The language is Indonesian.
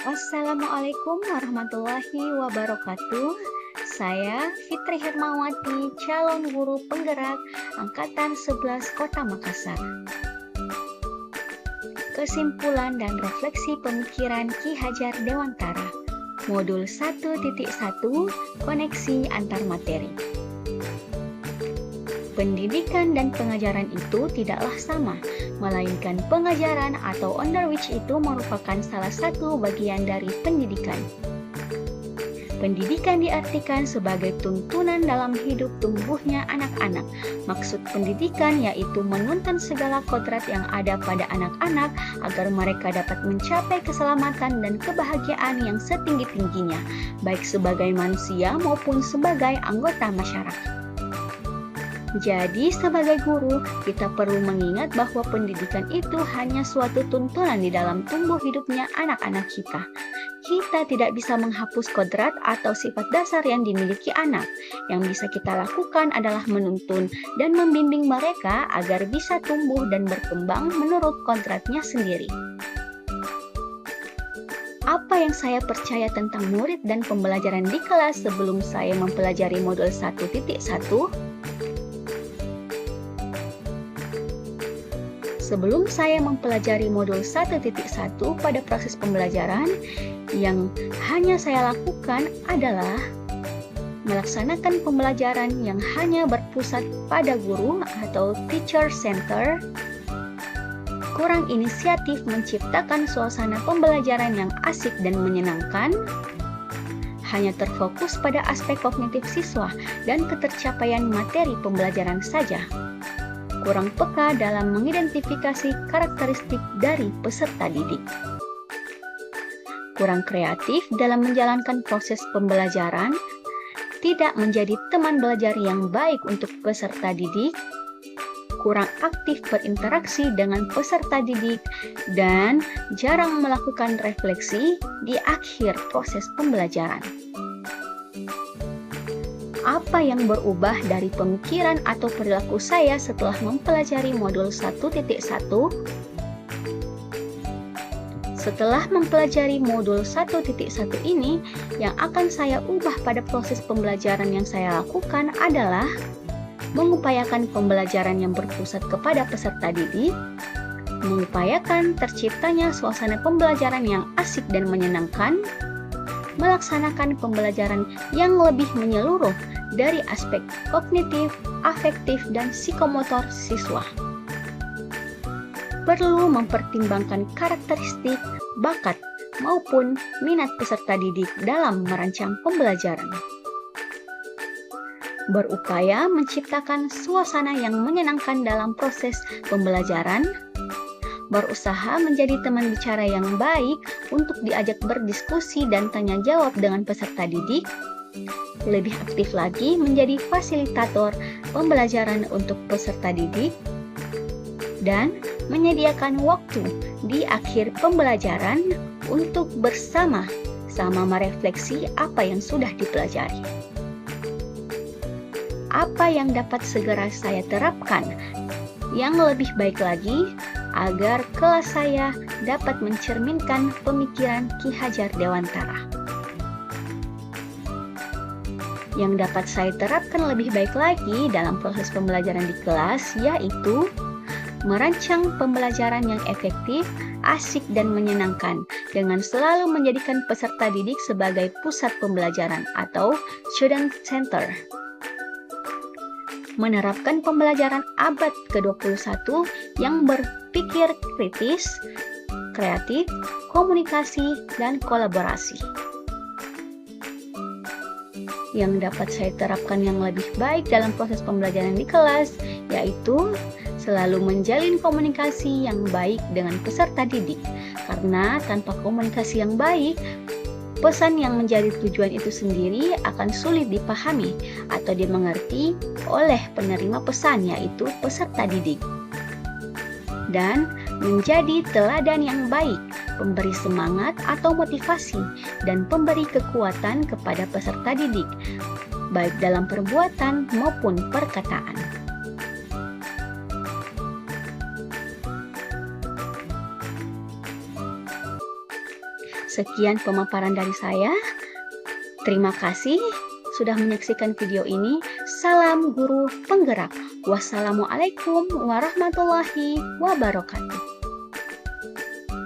Assalamualaikum warahmatullahi wabarakatuh. Saya Fitri Hermawati, calon guru penggerak Angkatan 11 Kota Makassar. Kesimpulan dan refleksi pemikiran Ki Hajar Dewantara. Modul 1.1 Koneksi antar materi. Pendidikan dan pengajaran itu tidaklah sama, melainkan pengajaran atau underwich itu merupakan salah satu bagian dari pendidikan. Pendidikan diartikan sebagai tuntunan dalam hidup tumbuhnya anak-anak. Maksud pendidikan yaitu menuntun segala kodrat yang ada pada anak-anak agar mereka dapat mencapai keselamatan dan kebahagiaan yang setinggi-tingginya, baik sebagai manusia maupun sebagai anggota masyarakat. Jadi, sebagai guru, kita perlu mengingat bahwa pendidikan itu hanya suatu tuntunan di dalam tumbuh hidupnya anak-anak kita. Kita tidak bisa menghapus kodrat atau sifat dasar yang dimiliki anak. Yang bisa kita lakukan adalah menuntun dan membimbing mereka agar bisa tumbuh dan berkembang menurut kodratnya sendiri. Apa yang saya percaya tentang murid dan pembelajaran di kelas sebelum saya mempelajari modul 1.1? Sebelum saya mempelajari modul 1.1 pada proses pembelajaran, yang hanya saya lakukan adalah melaksanakan pembelajaran yang hanya berpusat pada guru atau teacher center, kurang inisiatif menciptakan suasana pembelajaran yang asik dan menyenangkan, hanya terfokus pada aspek kognitif siswa dan ketercapaian materi pembelajaran saja. Kurang peka dalam mengidentifikasi karakteristik dari peserta didik. Kurang kreatif dalam menjalankan proses pembelajaran, tidak menjadi teman belajar yang baik untuk peserta didik, kurang aktif berinteraksi dengan peserta didik, dan jarang melakukan refleksi di akhir proses pembelajaran. Apa yang berubah dari pemikiran atau perilaku saya setelah mempelajari modul 1.1? Setelah mempelajari modul 1.1 ini, yang akan saya ubah pada proses pembelajaran yang saya lakukan adalah mengupayakan pembelajaran yang berpusat kepada peserta didik, mengupayakan terciptanya suasana pembelajaran yang asik dan menyenangkan, melaksanakan pembelajaran yang lebih menyeluruh dari aspek kognitif, afektif, dan psikomotor siswa. Perlu mempertimbangkan karakteristik, bakat, maupun minat peserta didik dalam merancang pembelajaran. Berupaya menciptakan suasana yang menyenangkan dalam proses pembelajaran, berusaha menjadi teman bicara yang baik untuk diajak berdiskusi dan tanya jawab dengan peserta didik, lebih aktif lagi menjadi fasilitator pembelajaran untuk peserta didik, dan menyediakan waktu di akhir pembelajaran untuk bersama-sama merefleksi apa yang sudah dipelajari. Apa yang dapat segera saya terapkan yang lebih baik lagi agar kelas saya dapat mencerminkan pemikiran Ki Hajar Dewantara. Yang dapat saya terapkan lebih baik lagi dalam proses pembelajaran di kelas yaitu merancang pembelajaran yang efektif, asik, dan menyenangkan dengan selalu menjadikan peserta didik sebagai pusat pembelajaran atau student center. Menerapkan pembelajaran abad ke-21 yang berpikir kritis, kreatif, komunikasi, dan kolaborasi. Yang dapat saya terapkan yang lebih baik dalam proses pembelajaran di kelas yaitu selalu menjalin komunikasi yang baik dengan peserta didik, karena tanpa komunikasi yang baik, pesan yang menjadi tujuan itu sendiri akan sulit dipahami atau dimengerti oleh penerima pesan yaitu peserta didik. Dan menjadi teladan yang baik, pemberi semangat atau motivasi, dan pemberi kekuatan kepada peserta didik, baik dalam perbuatan maupun perkataan. Sekian pemaparan dari saya. Terima kasih sudah menyaksikan video ini. Salam guru penggerak. Wassalamualaikum warahmatullahi wabarakatuh.